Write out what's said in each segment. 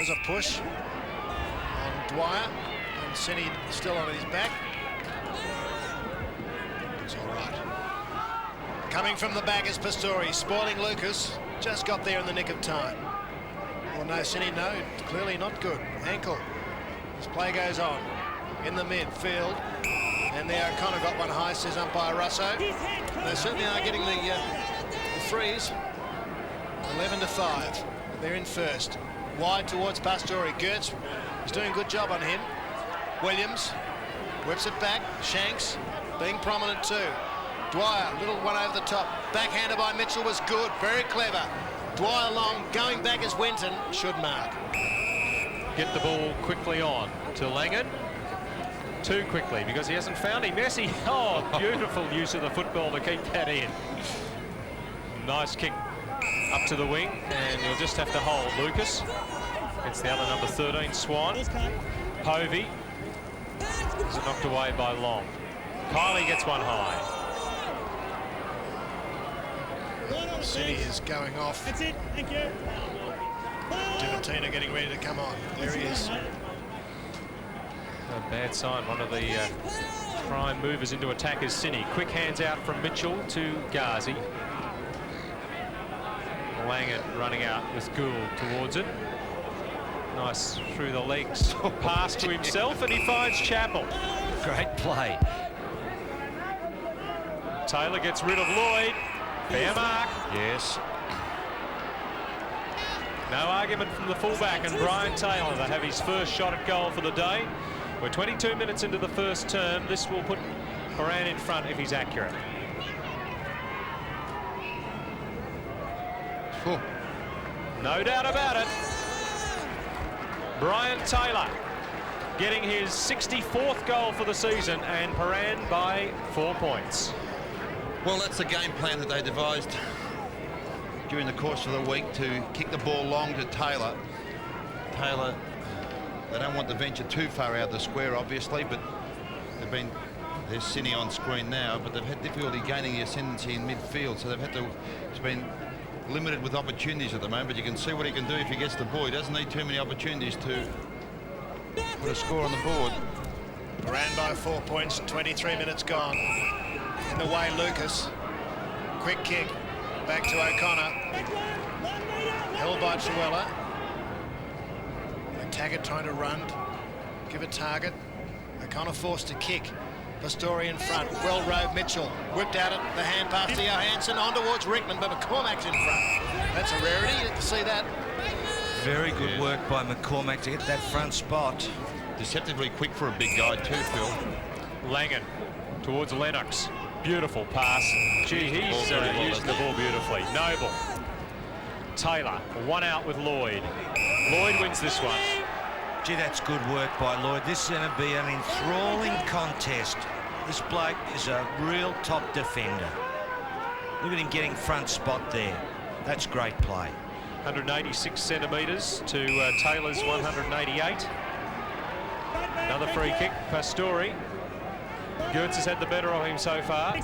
There's a push on Dwyer, and Cini still on his back. It's all right. Coming from the back is Pastori, spoiling Lucas. Just got there in the nick of time. Well, no, Cini, no, clearly not good. Ankle. As play goes on in the midfield. And there O'Connor got one high, says umpire Russo. They certainly are getting the freeze. 11-5. They're in first. Wide towards Pastori. Gertz is doing a good job on him. Williams whips it back. Shanks being prominent too. Dwyer, little one over the top. Backhander by Mitchell was good. Very clever. Dwyer long, going back as Winton should mark. Get the ball quickly on to Langan. Too quickly because he hasn't found him. Messi, oh, beautiful use of the football to keep that in. Nice kick up to the wing, and you'll just have to hold Lucas. It's the other number 13, Swan. Povey is knocked away by Long. Kylie gets one high. City is going off. That's it, thank you. Dimatina getting ready to come on. There he is. A bad sign. One of the prime movers into attack is Cini. Quick hands out from Mitchell to Ghazi. Langan running out with Gould towards it. Nice through the legs pass to himself, and he finds Chappell. Great play. Taylor gets rid of Lloyd. Fair mark. Yes. No argument from the fullback, and Brian Taylor to have his first shot at goal for the day. We're 22 minutes into the first term. This will put Moran in front if he's accurate. Oh. No doubt about it. Brian Taylor getting his 64th goal for the season, and Moran by 4 points. Well, that's the game plan that they devised during the course of the week, to kick the ball long to Taylor. Taylor, they don't want to venture too far out the square, obviously, but there's Cini on screen now, but they've had difficulty gaining the ascendancy in midfield, so it's been limited with opportunities at the moment. But you can see what he can do if he gets the ball. He doesn't need too many opportunities to put a score on the board. Moran by 4 points, 23 minutes gone. In the way, Lucas. Quick kick. Back to O'Connor. Held by Truella. Taggart trying to run. Give a target. O'Connor forced to kick. Pastori in front. Well rode Mitchell. Whipped out it. The hand pass to Johansson. On towards Rickman, but McCormack's in front. That's a rarity. You get to see that. Very good work by McCormack to get that front spot. Deceptively quick for a big guy too, Phil. Langan towards Lennox. Beautiful pass. Gee, he's using the ball beautifully. Noble. Taylor, one out with Lloyd. Lloyd wins this one. Gee, that's good work by Lloyd. This is going to be an enthralling contest. This bloke is a real top defender. Look at him getting front spot there. That's great play. 186 centimetres to Taylor's 188. Another free kick. Pastori. Gertz has had the better of him so far.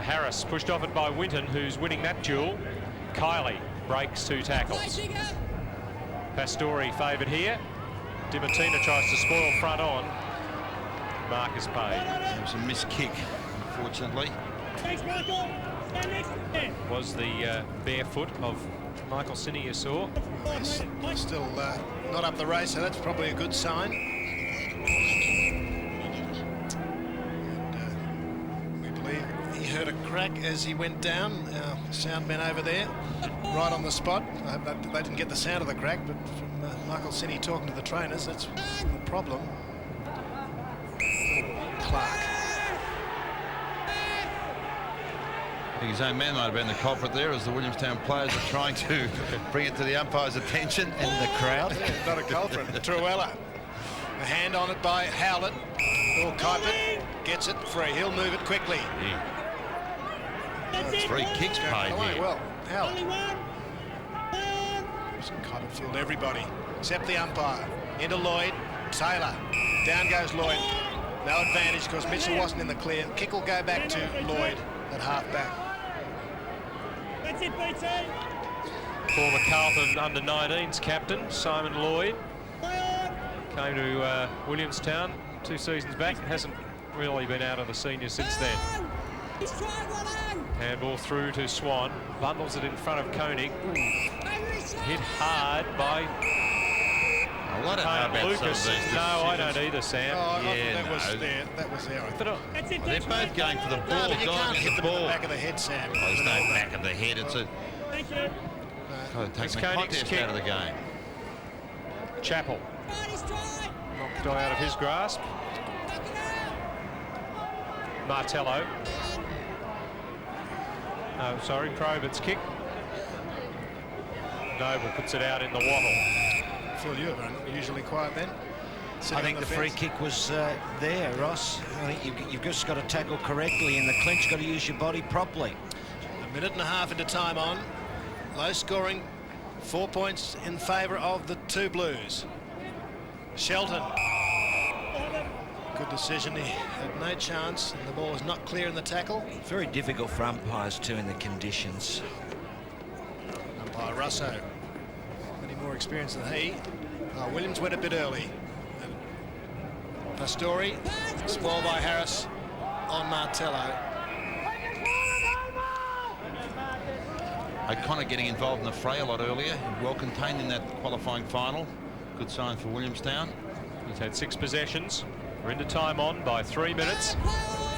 Harris pushed off it by Winton, who's winning that duel. Kylie breaks 2 tackles. Pastori favoured here. Dimatina tries to spoil front on. Mark is paid. It was a missed kick, unfortunately. Was the bare foot of Michael Cini you saw. Still not up the race, so that's probably a good sign. And we believe he heard a crack as he went down. Sound men over there, right on the spot. I hope that they didn't get the sound of the crack, but from Michael Cini talking to the trainers, that's the problem. Clark. I think his own man might have been the culprit there, as the Williamstown players are trying to bring it to the umpire's attention. And the crowd. Not a culprit. Truella. A hand on it by Howlett. Or Kuipert gets it free. He'll move it quickly. That's 3 kicks paid here. Well, Howlett. Kuipert fooled everybody except the umpire. Into Lloyd. Taylor. Down goes Lloyd. No advantage because Mitchell wasn't in the clear. Kick will go back to Lloyd at half back. That's it, BT. Former Carlton under-19s captain, Simon Lloyd. Came to Williamstown 2 seasons back. Hasn't really been out of the seniors since then. Handball through to Swan. Bundles it in front of Koenig. Hit hard by I don't know about Lucas. some of these No, I decisions. don't either, Sam. That was there. I thought. They're both going for the ball. No, but you can't hit Diving them the in the ball. back of the head, Sam. Oh, there's no back of the head. It's a kind of taking the Koenig's contest kick. out of the game. Chappell. Knocked out of his grasp. Martello. No, sorry, Probert's kick. Noble puts it out in the wattle. Phil, you have unusually quiet then. I think the free kick was there, Ross. I think you've just got to tackle correctly in the clinch. Got to use your body properly. A minute and a half into time on. Low scoring. 4 points in favour of the two Blues. Shelton. Good decision. He had no chance, and the ball was not clear in the tackle. Very difficult for umpires too in the conditions. Umpire Russo. Any more experience than he. Williams went a bit early. Pastore, spoiled by Harris on Martello. O'Connor getting involved in the fray a lot earlier. Well contained in that qualifying final. Good sign for Williamstown. He's had 6 possessions. We're into time on by 3 minutes.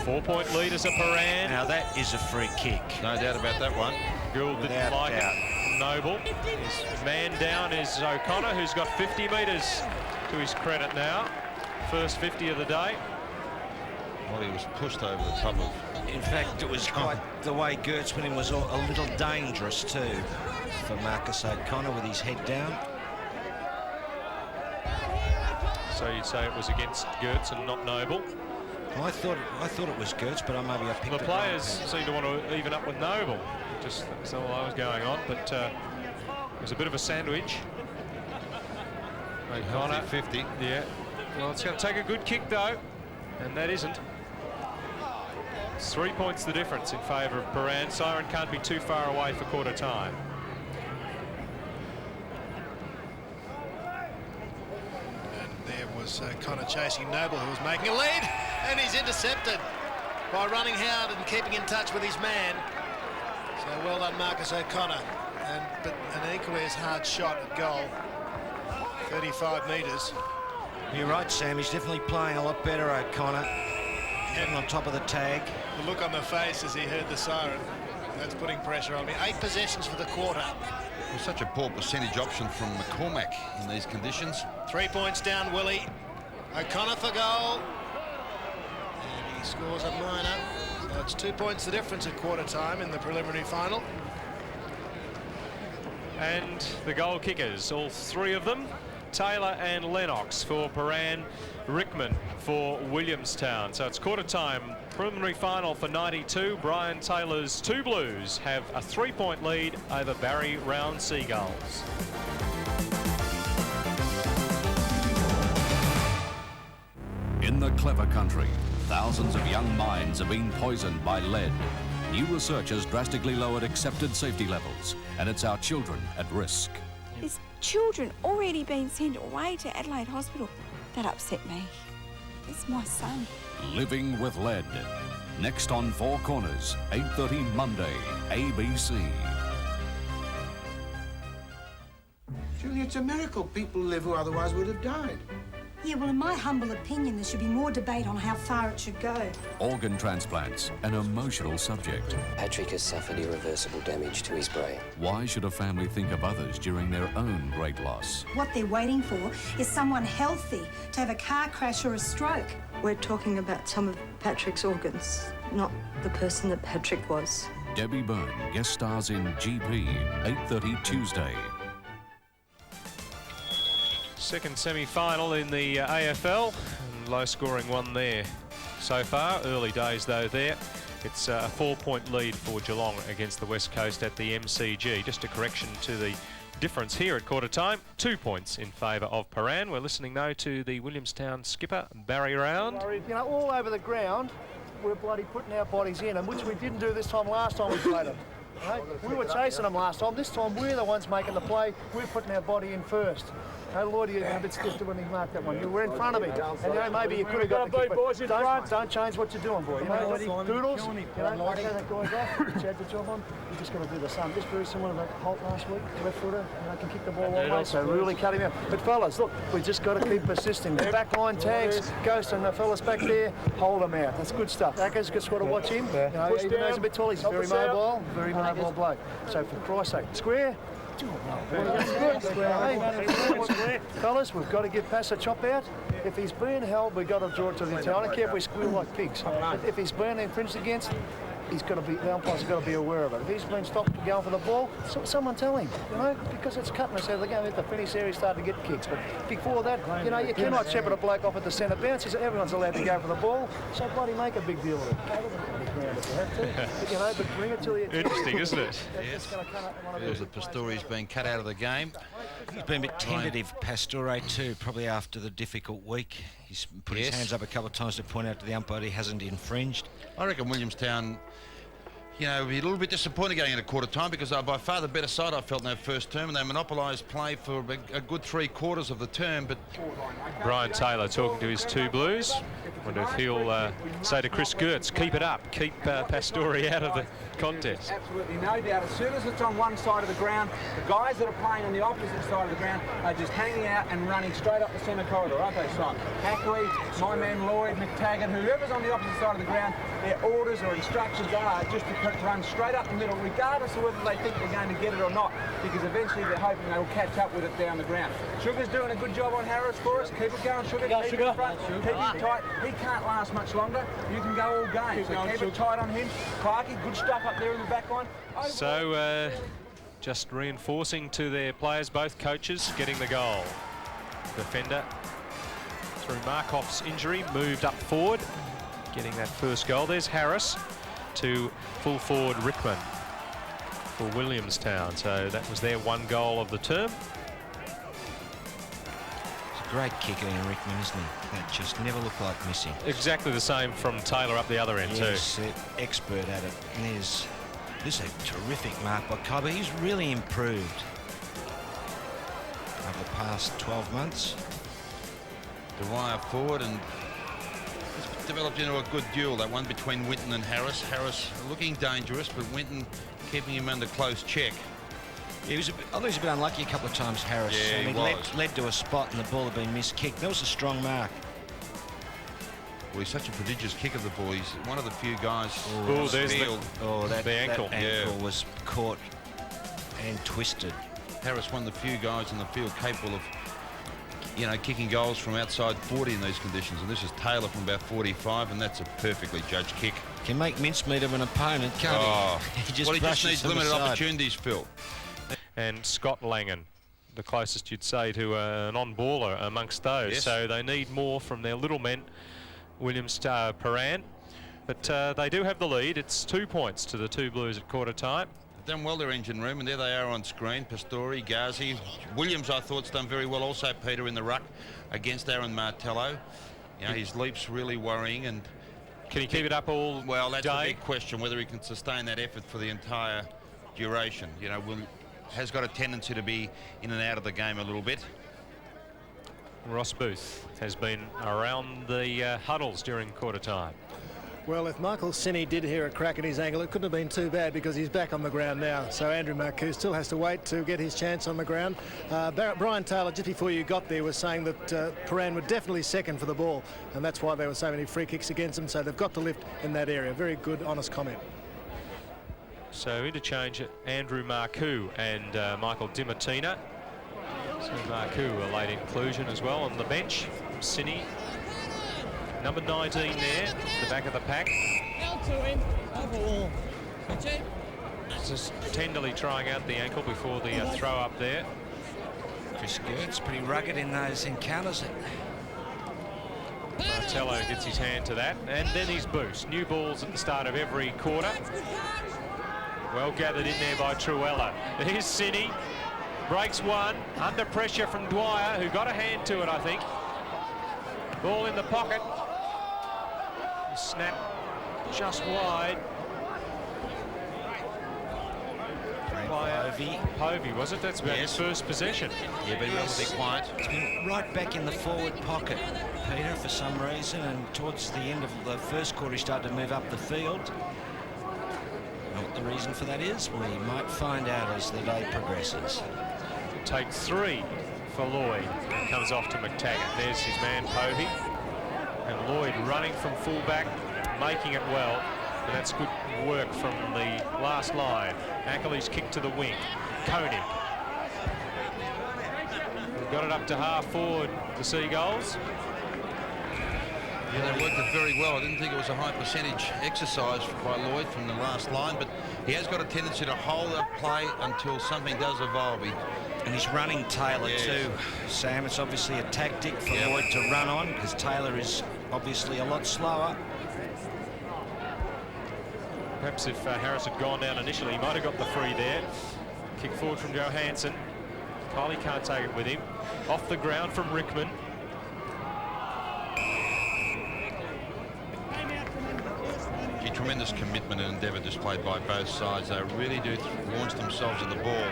4-point lead is a Paran. Now that is a free kick. No doubt about that one. Gould didn't Without like doubt. it. Noble. His man down is O'Connor, who's got 50 metres to his credit now. First 50 of the day. Well, he was pushed over the top of. In fact, it was quite the way Gertz went in was a little dangerous too for Marcus O'Connor with his head down. So you'd say it was against Gertz and not Noble. I thought it was Gertz, but maybe I picked The it players wrong. seem to want to even up with Noble. Just that's all I was going on, but it was a bit of a sandwich. O'Connor. 50. Yeah. Well, it's going to take a good kick though, and that isn't. It's 3 points the difference in favour of Paran. Siren can't be too far away for quarter time. And there was Connor chasing Noble, who was making a lead, and he's intercepted by running hard and keeping in touch with his man. So well done, Marcus O'Connor, but an equally as hard shot at goal, 35 metres. You're right, Sam. He's definitely playing a lot better, O'Connor. Getting on top of the tag. The look on the face as he heard the siren, that's putting pressure on me. 8 possessions for the quarter. It was such a poor percentage option from McCormack in these conditions. 3 points down, Willie. O'Connor for goal. And he scores a minor. So it's 2 points the difference at quarter time in the preliminary final. And the goal kickers, all 3 of them. Taylor and Lennox for Paran, Rickman for Williamstown. So it's quarter time, preliminary final for 92. Brian Taylor's 2 Blues have a 3-point lead over Barry Round Seagulls. In the clever country, thousands of young minds have been poisoned by lead. New research has drastically lowered accepted safety levels, and it's our children at risk. There's children already being sent away to Adelaide Hospital. That upset me. It's my son. Living with lead. Next on Four Corners, 8:30 Monday, ABC. Julie, it's a miracle people live who otherwise would have died. Yeah, well, in my humble opinion, there should be more debate on how far it should go. Organ transplants, an emotional subject. Patrick has suffered irreversible damage to his brain. Why should a family think of others during their own great loss? What they're waiting for is someone healthy to have a car crash or a stroke. We're talking about some of Patrick's organs, not the person that Patrick was. Debbie Byrne guest stars in GP, 8:30 Tuesday. Second semi-final in the AFL. Low-scoring one there so far. Early days, though, there. It's a 4-point lead for Geelong against the West Coast at the MCG. Just a correction to the difference here at quarter time. 2 points in favour of Paran. We're listening now to the Williamstown skipper, Barry Round. You know, all over the ground, we're bloody putting our bodies in, and which we didn't do this time last time we played them. Right? We were chasing them last time. This time we're the ones making the play. We're putting our body in first. Lloyd, you've been a bit stiff when he marked that one. You were in front of him. And maybe you could have got the kick, but don't change what you're doing, boy. Doodles, like that guy's off. Chad the job on. You just got to do the same. Just very similar to that Holt last week. Left footer, can kick the ball one way. So really cut him out. But fellas, look, we just got to keep persisting. The back line tags, Ghost and the fellas back there, hold them out. That's good stuff. Acker's just got to watch him. Even though he's a bit tall, he's very mobile bloke. So for Christ's sake, square. Fellas, we've got to give Pass a chop out. If he's being held, we've got to draw it to the interior. I don't care if we squeal like pigs. If he's being infringed against, the umpire's got to be aware of it. If he's been stopped going for the ball, someone tell him, because it's cutting us out of the game. At the finish area, start to get kicks. But before that, you cannot shepherd a bloke off at the centre bounce. Everyone's allowed to go for the ball, so bloody make a big deal of it. If you have to, but bring it to the... Interesting, isn't it? Yes. Feels that Pastore's been cut out of the game. He's been a bit tentative, Pastore, too, probably after the difficult week. He's put his hands up a couple of times to point out to the umpire he hasn't infringed. I reckon Williamstown, be a little bit disappointed going into quarter time because they're by far the better side I felt in their first term, and they monopolised play for a good 3/4 of the term. But Brian Taylor talking to his two Blues. Wonder if he'll say to Chris Gertz, keep it up, keep Pastore out of the contest. Absolutely no doubt. As soon as it's on one side of the ground, the guys that are playing on the opposite side of the ground are just hanging out and running straight up the centre corridor, aren't they, Simon? Hackley, my man Lloyd, McTaggart, whoever's on the opposite side of the ground, their orders or instructions are just to run straight up the middle, regardless of whether they think they're going to get it or not, because eventually they're hoping they will catch up with it down the ground. Sugar's doing a good job on Harris for us. Keep it going, Sugar. Keep it in front. Keep it tight. He can't last much longer. You can go all game. So keep it tight on him. Clarkey, good stuff up there in the back line. So just reinforcing to their players, both coaches getting the goal. Defender through Markoff's injury moved up forward, getting that first goal. There's Harris to full forward Rickman for Williamstown. So that was their one goal of the term. He's a great kicker in Rickman, isn't he? That just never looked like missing. Exactly the same from Taylor up the other end too. Yes, expert at it. And this is a terrific mark by Kaiba. He's really improved over the past 12 months. Dwyer forward, and it's developed into a good duel, that one between Winton and Harris. Harris looking dangerous, but Winton keeping him under close check. Yeah, he was I thought he was a bit unlucky a couple of times, Harris. Yeah, he led to a spot and the ball had been miskicked. That was a strong mark. Well, he's such a prodigious kicker, the ball. He's one of the few guys there's field. the ankle. That ankle was caught and twisted. Harris, one of the few guys in the field capable of, kicking goals from outside 40 in these conditions. And this is Taylor from about 45, and that's a perfectly judged kick. Can make mincemeat of an opponent, can't he? He just needs limited opportunities, Phil. And Scott Langan, the closest you'd say to an on-baller amongst those. Yes. So they need more from their little men, Williamstown, Paran. But they do have the lead. It's 2 points to the two Blues at quarter time. Done well, their engine room, and there they are on screen. Pastore, Ghazi, Williams, I thought's done very well. Also Peter in the ruck against Aaron Martello. His leap's really worrying. And can he keep it up all day? Well, that's a big question, whether he can sustain that effort for the entire duration. Has got a tendency to be in and out of the game a little bit. Ross Booth has been around the huddles during quarter time. Well, if Michael Sinney did hear a crack in his ankle, it couldn't have been too bad because he's back on the ground now. So Andrew Marcoux still has to wait to get his chance on the ground. Brian Taylor, just before you got there, was saying that Paran were definitely second for the ball, and that's why there were so many free kicks against them. So they've got to lift in that area. Very good, honest comment. So interchange Andrew Marcoux and Michael Dimartina. So Marcoux, a late inclusion as well on the bench. Sinney, number 19 there, the back of the pack. Just tenderly trying out the ankle before the throw up there. Chris Gertz pretty rugged in those encounters. Martello gets his hand to that, and then his boost. New balls at the start of every quarter. Well gathered in there by Truella. Here's Sinney, breaks one, under pressure from Dwyer, who got a hand to it, I think. Ball in the pocket. Snap just wide. player? Povey, was it? That's about his first possession. Yeah, been relatively quiet. He's been right back in the forward pocket, Peter, for some reason, and towards the end of the first quarter he started to move up the field. What the reason for that is, we might find out as the day progresses. Take 3 for Lloyd. Comes off to McTaggart. There's his man, Povey. And Lloyd running from fullback, making it well. And that's good work from the last line. Ackley's kick to the wing. Koenig. Got it up to half forward, the Seagulls. Yeah, they worked it very well. I didn't think it was a high percentage exercise by Lloyd from the last line, but he has got a tendency to hold up play until something does evolve. And he's running Taylor too, Sam. It's obviously a tactic for Lloyd to run on, because Taylor is obviously a lot slower. Perhaps if Harris had gone down initially, he might have got the free there. Kick forward from Johansson. Kylie can't take it with him. Off the ground from Rickman. Tremendous commitment and endeavour displayed by both sides. They really do launch themselves at the ball.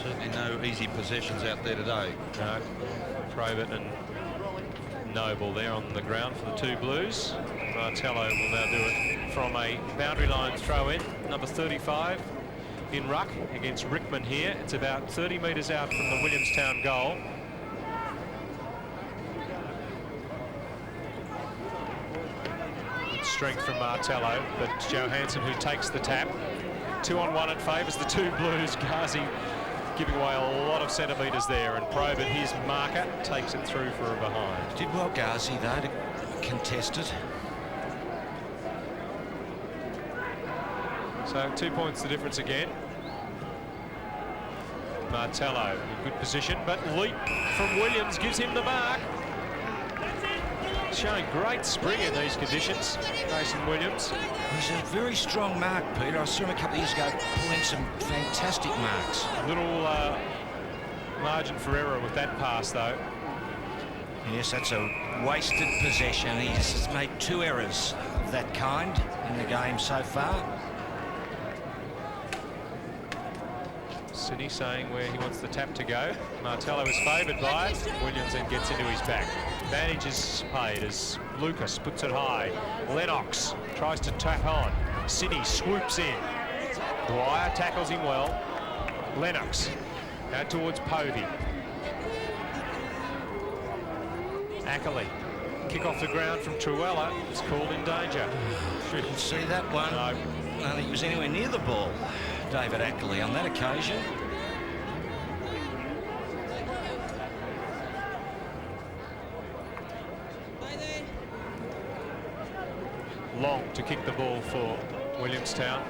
Certainly no easy possessions out there today. No. Probert and Noble there on the ground for the two Blues. Martello will now do it from a boundary line throw in. Number 35 in ruck against Rickman here. It's about 30 metres out from the Williamstown goal. Strength from Martello, but Johansson who takes the tap. 2-on-1 it favours the two Blues. Ghazi giving away a lot of centimetres there, and Probert, his marker, takes it through for a behind. Did well Ghazi though to contest it. So 2 points the difference again. Martello in good position, but leap from Williams gives him the mark. Showing great spring in these conditions, Mason Williams. He's a very strong mark, Peter. I saw him a couple of years ago pull in some fantastic marks. Little margin for error with that pass, though. Yes, that's a wasted possession. He has made 2 errors of that kind in the game so far. Sydney saying where he wants the tap to go. Martello is favoured by it. Williams then gets into his back. Advantage is paid as Lucas puts it high. Lennox tries to tap on. Sydney swoops in. Dwyer tackles him well. Lennox out towards Povey. Ackley. Kick off the ground from Truella. It's called in danger. Didn't see that one. No. I don't think he was anywhere near the ball, David Ackley, on that occasion. Long to kick the ball for Williamstown.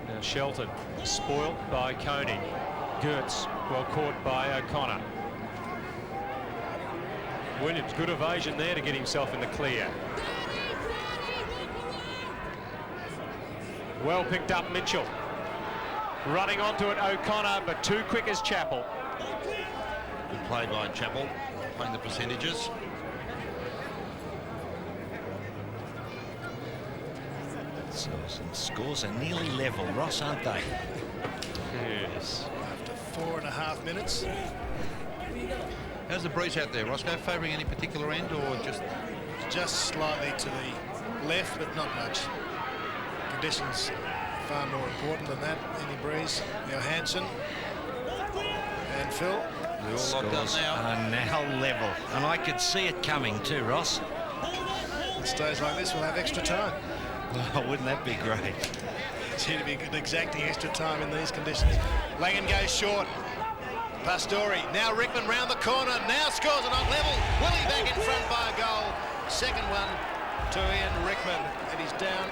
Now Shelton spoiled by Koenig. Gertz well caught by O'Connor. Williams, good evasion there to get himself in the clear. Well picked up Mitchell. Running onto it O'Connor, but too quick as Chappell. Good play by Chappell, playing the percentages. So some scores are nearly level, Ross, aren't they? Yes. After 4.5 minutes. How's the breeze out there, Roscoe? Favouring any particular end or just slightly to the left, but not much. Conditions far more important than that. Any breeze. Johansson and Phil. They're all locked up now. Are now level, and I could see it coming too, Ross. On stays like this, we'll have extra time. Oh, wouldn't that be great? Seem to be exacting extra time in these conditions. Langan goes short. Pastore, now Rickman round the corner, now scores it on level. Willie back in front by a goal. Second one to Ian Rickman, and he's down.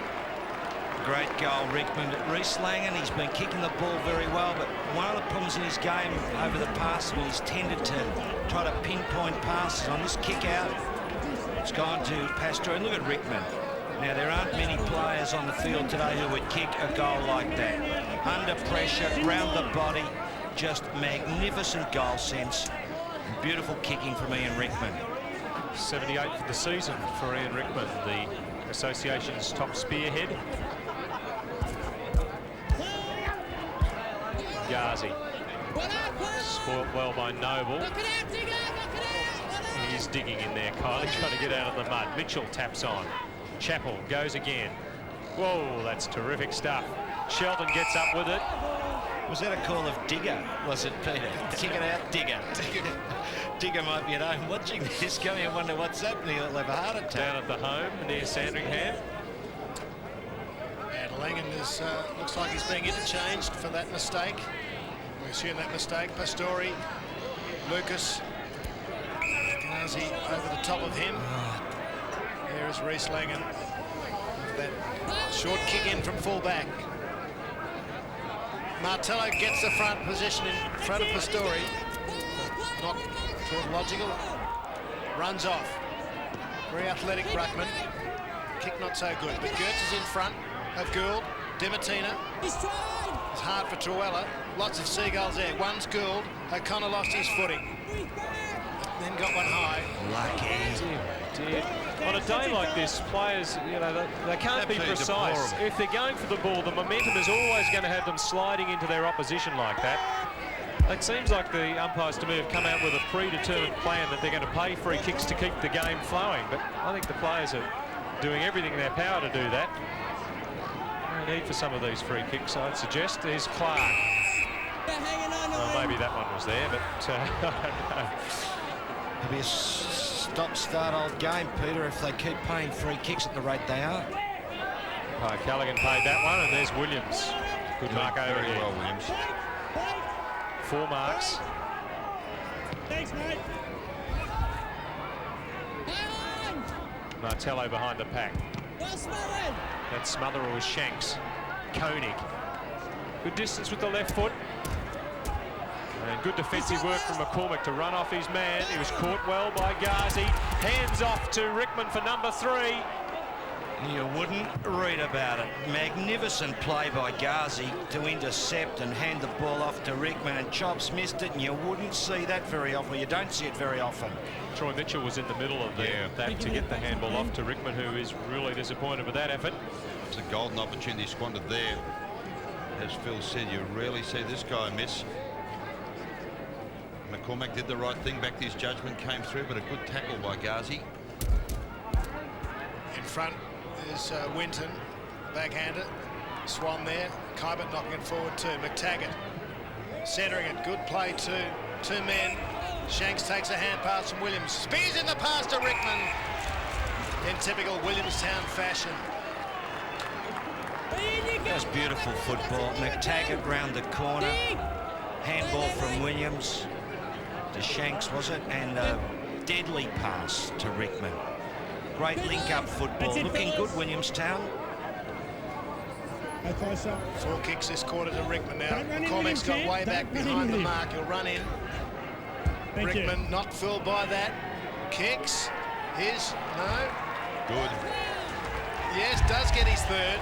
Great goal, Rickman. Reece Langan, he's been kicking the ball very well, but one of the problems in his game over the past, he's tended to try to pinpoint passes. On this kick out, it's gone to Pastore. And look at Rickman. Now, there aren't many players on the field today who would kick a goal like that. Under pressure, round the body, just magnificent goal sense. Beautiful kicking from Ian Rickman. 78 for the season for Ian Rickman, the Association's top spearhead. Ghazi. Spoilt well by Noble. He's digging in there, Kylie, trying to get out of the mud. Mitchell taps on. Chappell goes again. Whoa, that's terrific stuff. Shelton gets up with it. Was that a call of Digger, was it, Peter? Kick it out, Digger. Digger might be at home watching this, going and wonder what's happening. He'll have a heart attack. Down at the home near Sandringham. And Langan is, looks like he's being interchanged for that mistake. We assume that mistake. Pastori, Lucas, Ghazi over the top of him. There is Reece Langan. That short kick in from full-back. Martello gets the front position in front of Pastori. Not thought logical. Runs off. Very athletic Ruckman. Kick not so good, but Gertz is in front of Gould. Dimatina. It's hard for Truella. Lots of seagulls there. One's Gould. O'Connor lost his footing. Then got one high. Lucky. On a day like this, players, you know, they can't be precise. Deplorable. If they're going for the ball, the momentum is always going to have them sliding into their opposition like that. It seems like the umpires to me have come out with a predetermined plan that they're going to pay free kicks to keep the game flowing. But I think the players are doing everything in their power to do that. No need for some of these free kicks, I'd suggest. There's Clark. Well, maybe that one was there, but I don't know. It'll be a stop-start old game, Peter, if they keep paying free kicks at the rate they are. Callaghan paid that one, and there's Williams. Good mark over here. Well, Williams. 4 marks. Thanks, mate. Martello behind the pack. That smother was Shanks. Koenig. Good distance with the left foot. And good defensive work from McCormick to run off his man. He was caught well by Ghazi. Hands off to Rickman for number 3. You wouldn't read about it. Magnificent play by Ghazi to intercept and hand the ball off to Rickman, and Chops missed it, and you wouldn't see that very often. You don't see it very often. Troy Mitchell was in the middle of that to get the handball off to Rickman, who is really disappointed with that effort. It's a golden opportunity squandered there. As Phil said, you rarely see this guy miss. McCormack did the right thing, backed his judgment, came through, but a good tackle by Ghazi. In front is Winton, backhander. Swan there. Kybert knocking it forward too. McTaggart centering it. Good play too. 2 men. Shanks takes a hand pass from Williams. Spears in the pass to Rickman in typical Williamstown fashion. That's beautiful football. McTaggart round the corner. Handball from Williams to Shanks, was it? And a deadly pass to Rickman. Great link-up football. Looking good, Williamstown. 4 kicks this quarter to Rickman now. McCormack's got way back behind the mark. He'll run in. Rickman not fooled by that. Kicks. No. Good. Yes, does get his 3rd.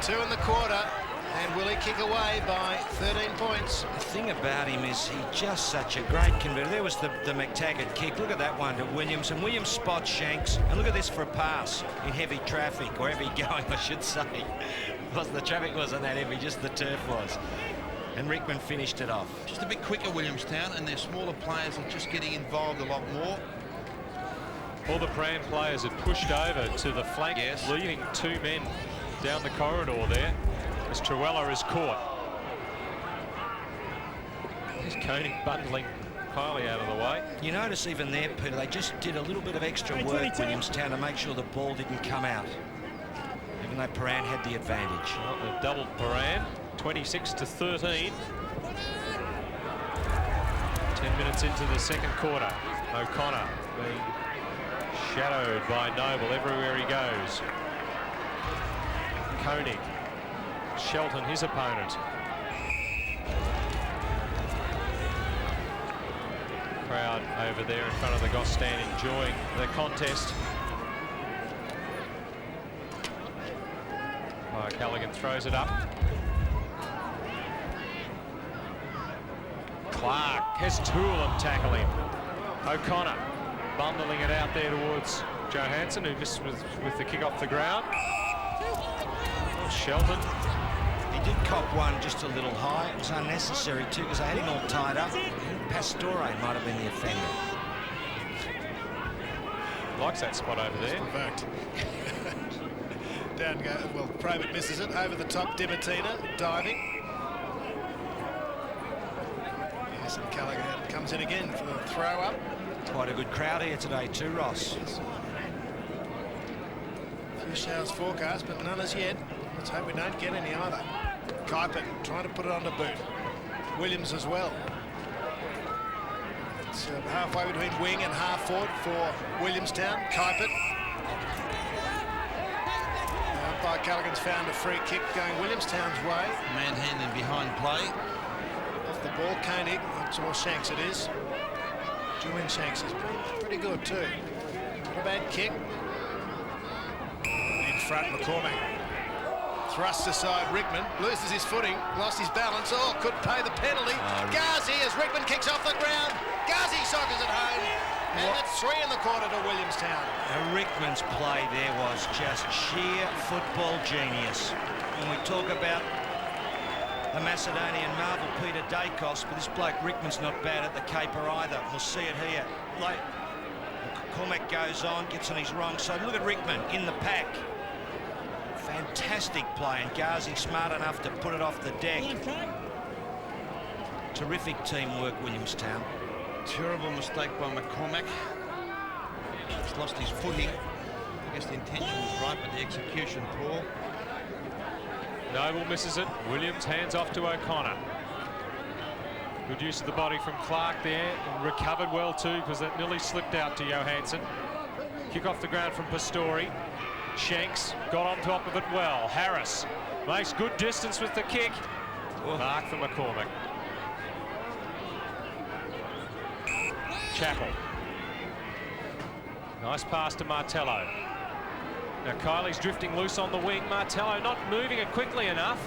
2 in the quarter. And will he kick away by 13 points? The thing about him is he's just such a great converter. There was the McTaggart kick. Look at that one to Williams. And Williams spots Shanks. And look at this for a pass in heavy traffic, or heavy going, I should say. The traffic wasn't that heavy, just the turf was. And Rickman finished it off. Just a bit quicker, Williamstown, and their smaller players are just getting involved a lot more. All the Prahran players had pushed over to the flank, leaving 2 men down the corridor there. As Truella is caught. He's Koenig bundling Kylie out of the way. You notice even there, Peter, they just did a little bit of extra work, Williamstown, to make sure the ball didn't come out, even though Prahran had the advantage. Well, they've doubled Prahran, 26-13. 10 minutes into the second quarter. O'Connor being shadowed by Noble everywhere he goes. Koenig. Shelton, his opponent. Crowd over there in front of the Goss stand enjoying the contest. Callaghan throws it up. Clark has Toolham tackle him. O'Connor bundling it out there towards Johansson, who missed with the kick off the ground. Shelton. He did cop one just a little high. It was unnecessary too because they had him all tied up. I think Pastore might have been the offender. Likes that spot over there. Provoked. Down go. Well, Probert misses it. Over the top, Dimatina diving. Yes, and Callaghan comes in again for the throw up. Quite a good crowd here today too, Ross. A few showers forecast, but none as yet. Let's hope we don't get any either. Kuipert trying to put it on the boot. Williams as well. It's halfway between wing and half forward for Williamstown. Kuipert. By Callaghan's found a free kick going Williamstown's way. Manhandling behind play. Off the ball, Koenig. That's all Shanks it is. Julian Shanks is pretty good too. Not a bad kick. In front, McCormack. Thrust aside Rickman, loses his footing, lost his balance. Oh, could pay the penalty. Ghazi as Rickman kicks off the ground. Ghazi soccers it home. And that's 3 in the quarter to Williamstown. Rickman's play there was just sheer football genius. When we talk about the Macedonian marvel Peter Dacos, but this bloke Rickman's not bad at the caper either. We'll see it here. Like, Cormac goes on, gets on his wrong side. Look at Rickman in the pack. Fantastic play, and Ghazi smart enough to put it off the deck. Terrific teamwork, Williamstown. Terrible mistake by McCormack. He's lost his footing. I guess the intention was right, but the execution poor. Noble misses it. Williams hands off to O'Connor. Good use of the body from Clark there, and recovered well too, because that nearly slipped out to Johansson. Kick off the ground from Pastore. Shanks got on top of it well. Harris makes good distance with the kick. Mark for McCormack. Chappell. Nice pass to Martello. Now Kylie's drifting loose on the wing. Martello not moving it quickly enough.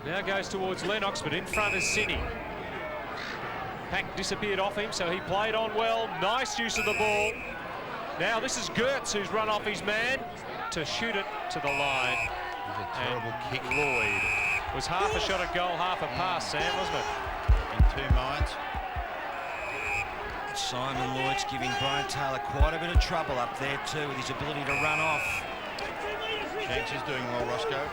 Now goes towards Lennox, but in front is Sini. Pack disappeared off him, so he played on well. Nice use of the ball. Now this is Gertz, who's run off his man to shoot it to the line. It was a terrible kick. Lloyd was half a shot at goal, half a pass, Sam, wasn't it? In 2 minds. Simon Lloyd's giving Brian Taylor quite a bit of trouble up there too with his ability to run off. Shanks is doing well, Roscoe.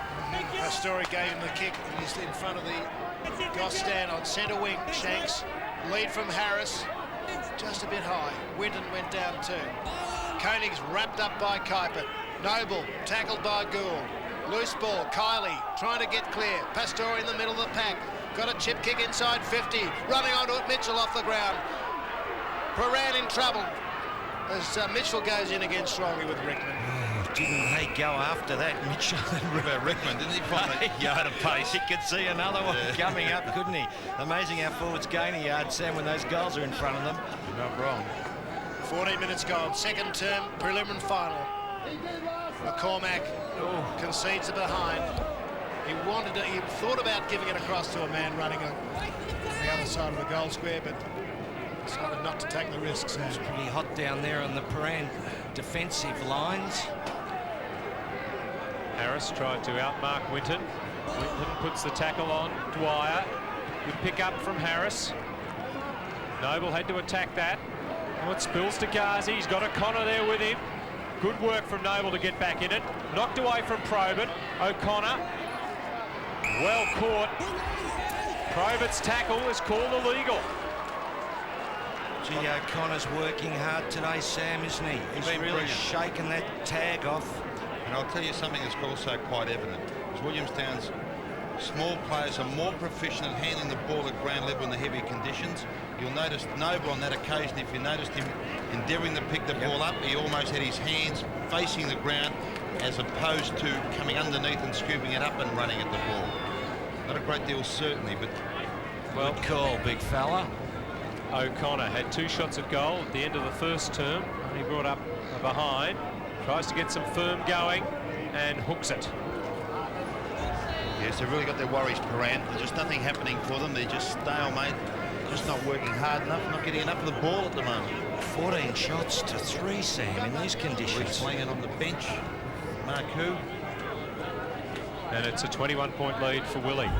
Pastore gave him the kick. He's in front of the Goss stand on centre wing. Shanks, lead from Harris. Just a bit high. Winton went down too. Koenig's wrapped up by Kuipert. Noble tackled by Gould. Loose ball. Kylie trying to get clear. Pastore in the middle of the pack. Got a chip kick inside 50. Running onto it. Mitchell off the ground. Moran in trouble as Mitchell goes in again strongly with Rickman. Oh, didn't they go after that, Mitchell and Rickman? Didn't he find a yard of pace? He could see another one coming up, couldn't he? Amazing how forwards gain a yard, Sam, when those goals are in front of them. You're not wrong. 14 minutes gone. Second term preliminary final. McCormack concedes it behind. He thought about giving it across to a man running on the other side of the goal square, but decided not to take the risks. It's pretty hot down there on the Paran defensive lines. Harris tried to outmark Winton. Winton puts the tackle on Dwyer. Good pick up from Harris. Noble had to attack that. Oh, it spills to Ghazi. He's got O'Connor there with him. Good work from Noble to get back in it. Knocked away from Probert. O'Connor. Well caught. Probert's tackle is called illegal. Gee, O'Connor's working hard today, Sam, isn't he? He's really shaking that tag off. And I'll tell you something that's also quite evident. Is Williamstown's small players are more proficient at handling the ball at ground level in the heavy conditions. You'll notice Noble on that occasion, if you noticed him endeavouring to pick the ball up, he almost had his hands facing the ground as opposed to coming underneath and scooping it up and running at the ball. Not a great deal, certainly, but... Well, good call, big fella. O'Connor had 2 shots at goal at the end of the first term. He brought up behind, tries to get some firm going, and hooks it. Yes, they've really got their worries, Paran. There's just nothing happening for them. They're just stalemate. Just not working hard enough, not getting enough of the ball at the moment. 14 shots to 3, Sam, in these conditions. Playing on the bench. Marku. And it's a 21-point lead for Willie.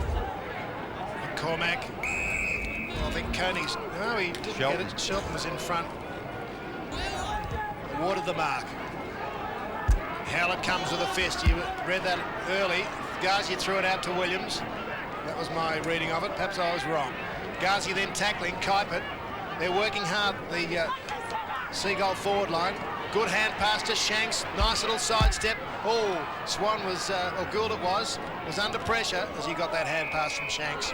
Cormac. Well, I think Coney's... No, he didn't get it. Shelton was in front. Awarded the mark. Howlett comes with a fist. You read that early. Ghazi threw it out to Williams. That was my reading of it. Perhaps I was wrong. Ghazi then tackling Kuipert. They're working hard, the Seagull forward line. Good hand pass to Shanks. Nice little sidestep. Oh, Swan was, or Gould it was under pressure as he got that hand pass from Shanks.